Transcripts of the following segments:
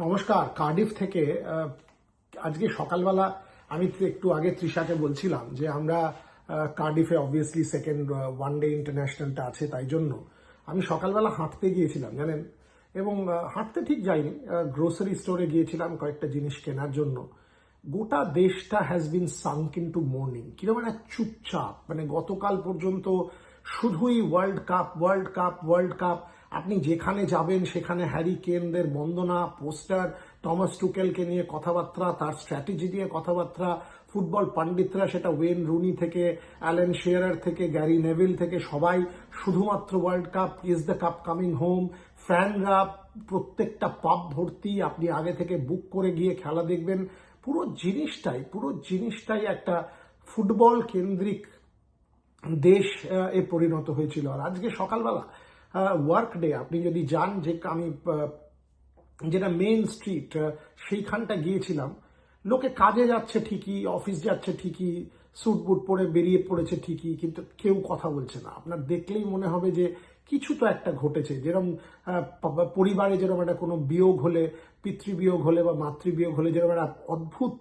নমস্কার। কার্ডিফ থেকে আজকে সকালবেলা আমি একটু আগে তৃষাকে বলছিলাম যে আমরা কার্ডিফে অবভিয়াসলি সেকেন্ড ওয়ান ডে ইন্টারন্যাশনালটা আছে, তাই জন্য আমি সকালবেলা হাঁটতে গিয়েছিলাম জানেন। এবং হাঁটতে ঠিক যাইনি, গ্রোসারি স্টোরে গিয়েছিলাম কয়েকটা জিনিস কেনার জন্য। গোটা দেশটা has been sunk into mourning, কিরকম একটা চুপচাপ, মানে গতকাল পর্যন্ত শুধুই world cup world cup world cup. আপনি যেখানে যাবেন সেখানে হ্যারি কেনদের বন্দনা, পোস্টার, টমাস টুকেলকে নিয়ে কথাবার্তা, তার স্ট্র্যাটেজি নিয়ে কথাবার্তা। ফুটবল পণ্ডিতরা, সেটা ওয়েন রুনি থেকে অ্যালেন শেয়ারার থেকে গ্যারি নেভিল থেকে সবাই শুধুমাত্র world cup, is the cup coming home. ফ্যানরা প্রত্যেকটা পাব ভর্তি, আপনি আগে থেকে বুক করে গিয়ে খেলা দেখবেন। পুরো জিনিসটাই একটা ফুটবল কেন্দ্রিক দেশ এ পরিণত হয়েছিল। আর আজকে সকালবেলা ওয়ার্ক ডে, আপনি যদি যান, যে আমি যেটা মেইন স্ট্রিট সেইখানটা গিয়েছিলাম, লোকে কাজে যাচ্ছে ঠিকই, অফিস যাচ্ছে ঠিকই, স্যুট বুট পরে বেরিয়ে পড়েছে ঠিকই, কিন্তু কেউ কথা বলছে না। আপনার দেখলেই মনে হবে যে কিছু তো একটা ঘটেছে। যেরকম পরিবারে যেরকম একটা কোনো বিয়োগ হলে, পিতৃবিয়োগ হলে বা মাতৃবিয়োগ হলে যেরকম একটা অদ্ভুত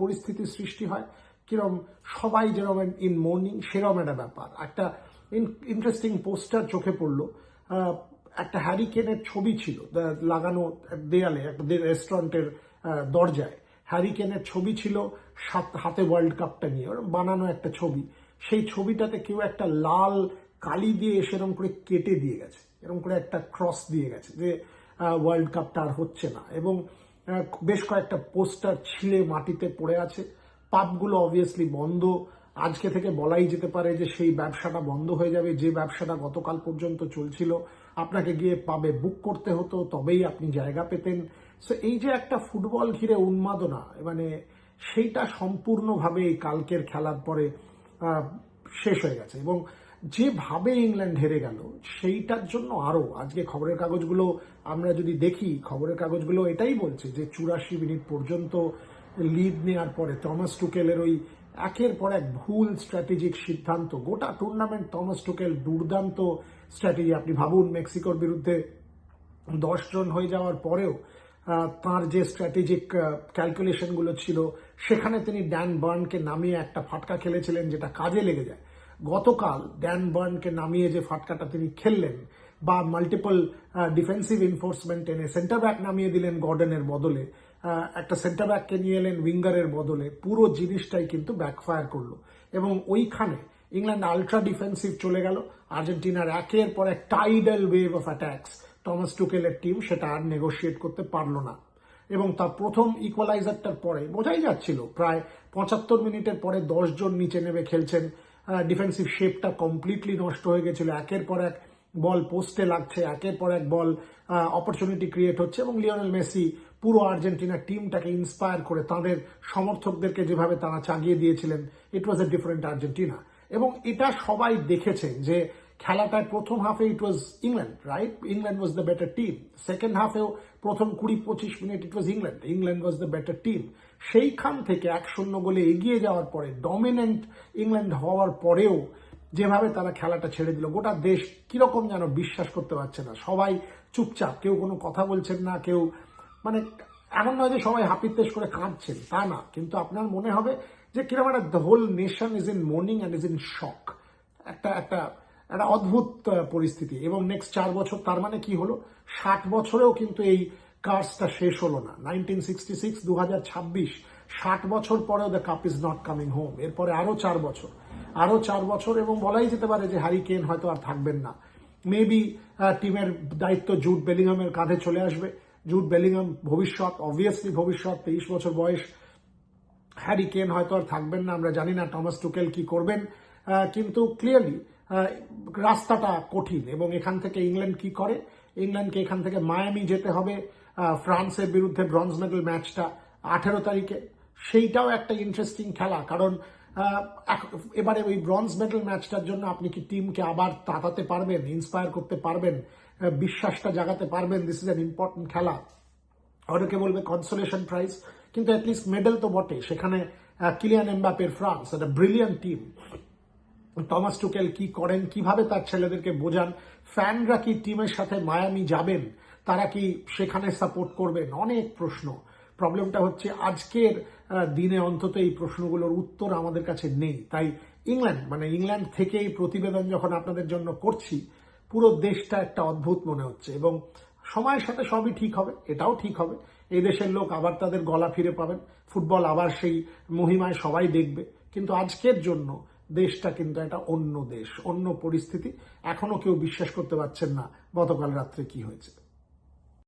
পরিস্থিতির সৃষ্টি হয়, কিরম সবাই যেরকম ইন মর্নিং, সেরকম একটা ব্যাপার। একটা ইন্টারেস্টিং পোস্টার চোখে পড়লো, একটা হ্যারি কেনের ছবি ছিল লাগানো দেয়ালে, একটা রেস্টুরেন্টের দরজায় হ্যারি কেনের ছবি ছিল, হাতে ওয়ার্ল্ড কাপটা নিয়ে বানানো একটা ছবি। সেই ছবিটাতে কেউ একটা লাল কালি দিয়ে সেরকম করে কেটে দিয়ে গেছে, এরকম করে একটা ক্রস দিয়ে গেছে যে ওয়ার্ল্ড কাপটা আর হচ্ছে না। এবং বেশ কয়েকটা পোস্টার ছিঁড়ে মাটিতে পড়ে আছে। পাবগুলো অবভিয়াসলি বন্ধ। আজকে থেকে বলাই যেতে পারে যে সেই ব্যবসাটা বন্ধ হয়ে যাবে, যে ব্যবসাটা গতকাল পর্যন্ত চলছিল। আপনাকে গিয়ে পাবে বুক করতে হতো, তবেই আপনি জায়গা পেতেন। সো এই যে একটা ফুটবল ঘিরে উন্মাদনা, মানে সেইটা সম্পূর্ণভাবে এই কালকের খেলার পরে শেষ হয়ে গেছে। এবং যেভাবে ইংল্যান্ড হেরে গেল, সেইটার জন্য আরো আজকে খবরের কাগজগুলো আমরা যদি দেখি, খবরের কাগজগুলো এটাই বলছে যে 84 মিনিট পর্যন্ত লিড নেওয়ার পরে টমাস টুকেলের ওই একের পর এক ভুল স্ট্র্যাটেজিক সিদ্ধান্ত। গোটা টুর্নামেন্ট টমাস টুকেল দুর্দান্ত স্ট্র্যাটেজি। আপনি ভাবুন, মেক্সিকোর বিরুদ্ধে 10 জন হয়ে যাওয়ার পরেও তার যে স্ট্র্যাটেজিক ক্যালকুলেশনগুলো ছিল, সেখানে তিনি ড্যান বার্নকে নামিয়ে একটা ফাটকা খেলেছিলেন যেটা কাজে লেগে যায়। গতকাল ড্যান বার্নকে নামিয়ে যে ফাটকাটা তিনি খেললেন, বা মাল্টিপল ডিফেন্সিভ এনফোর্সমেন্ট এনে সেন্টার ব্যাক নামিয়ে দিলেন গর্ডনের বদলে, একটা সেন্টার ব্যাককে নিয়ে এলেন উইঙ্গারের বদলে, পুরো জিনিসটাই কিন্তু ব্যাকফায়ার করলো। এবং ওইখানে ইংল্যান্ড আলট্রা ডিফেন্সিভ চলে গেল। আর্জেন্টিনার একের পর এক tidal wave of attacks, Thomas টুকেলের টিম সেটা আর নেগোশিয়েট করতে পারলো না। এবং তার প্রথম ইকুয়ালাইজারটার পরে বোঝাই যাচ্ছিল প্রায় 75 মিনিটের পরে 10 জন নিচে নেমে খেলছেন। ডিফেন্সিভ শেপটা কমপ্লিটলি নষ্ট হয়ে গেছিল। একের পর এক বল পোস্টে লাগছে, একের পর এক বল অপরচুনিটি ক্রিয়েট হচ্ছে। এবং লিওনেল মেসি পুরো আর্জেন্টিনা টিমটাকে ইন্সপায়ার করে তাদের সমর্থকদেরকে যেভাবে তারা চাগিয়ে দিয়েছিলেন, ইট ওয়াজ এ ডিফারেন্ট আর্জেন্টিনা। এবং এটা সবাই দেখেছেন যে খেলাটার প্রথম হাফে it was England, right? England was the better team. Second হাফেও প্রথম 20-25 minute it was England was the better team. সেইখান থেকে 1-0 গোলে এগিয়ে যাওয়ার পরে, ডমিনেন্ট ইংল্যান্ড হওয়ার পরেও যেভাবে তারা খেলাটা ছেড়ে দিল, গোটা দেশ কিরকম যেন বিশ্বাস করতে পারছে না। সবাই চুপচাপ, কেউ কোনো কথা বলছেন না, কেউ মানে এমন নয় যে সবাই হাপিত্তেশ করে কাঁদছেন, তা না, কিন্তু আপনার মনে হবে যে কিরকম একটা the whole nation is in mourning and is in shock. একটা একটা একটা অদ্ভুত পরিস্থিতি। এবং নেক্সট 4 বছর, তার মানে কি হলো, 60 বছরেও কিন্তু এই কার্সটা শেষ হলো না। 1966, 2026, 60 বছর পরেও the cup is not coming home. এরপরে আরো 4 বছর, এবং বলাই যেতে পারে যে হ্যারি কেন হয়তো আর থাকবেন না। মেবি টিমের দায়িত্ব জুড বেলিংহামের কাঁধে চলে আসবে। জুড বেলিংহাম ভবিষ্যৎ, অবভিয়াসলি ভবিষ্যৎ, 23 বছর বয়স। হ্যারি কেন হয়তো আর থাকবেন না, আমরা জানি না টমাস টুকেল কি করবেন। কিন্তু ক্লিয়ারলি রাস্তাটা কঠিন। এবং এখান থেকে ইংল্যান্ড কি করে, ইংল্যান্ডকে এখান থেকে মায়ামি যেতে হবে ফ্রান্সের বিরুদ্ধে ব্রঞ্জ মেডেল ম্যাচটা 18 তারিখে। সেইটাও একটা ইন্টারেস্টিং খেলা, কারণ এবারে ওই ব্রঞ্জ মেডেল ম্যাচটার জন্য আপনি কি টিমকে আবার তাতাতে পারবেন, ইন্সপায়ার করতে পারবেন, বিশ্বাসটা জাগাতে পারবেন? দিস ইজ অ্যান ইম্পর্টেন্ট খেলা। অনেকে বলবে কনসোলেশন প্রাইজ, কিন্তু অ্যাটলিস্ট মেডেল তো বটে। সেখানে কিলিয়ান এমবাপের ফ্রান্স, একটা ব্রিলিয়ান্ট টিম। টমাস টুকেল কি করেন, কিভাবে তার ছেলেদেরকে বোঝান, ফ্যানরা কি টিমের সাথে মায়ামি যাবেন, তারা কি সেখানে সাপোর্ট করবেন? অনেক প্রশ্ন। প্রবলেমটা হচ্ছে আজকের দিনে অন্তত এই প্রশ্নগুলোর উত্তর আমাদের কাছে নেই। তাই ইংল্যান্ড থেকে এই প্রতিবেদন যখন আপনাদের জন্য করছি, পুরো দেশটা একটা অদ্ভুত মনে হচ্ছে এবং সময়ের সাথে সবই ঠিক হবে, এটাও ঠিক হবে। এই দেশের লোক আবার তাদের গলা ফিরে পাবেন, ফুটবল আবার সেই মহিমায় সবাই দেখবে। কিন্তু আজকের জন্য দেশটা কিন্তু একটা অন্য দেশ, অন্য পরিস্থিতি। এখনো কেউ বিশ্বাস করতে পারছেন না গতকাল রাত্রে কি হয়েছে।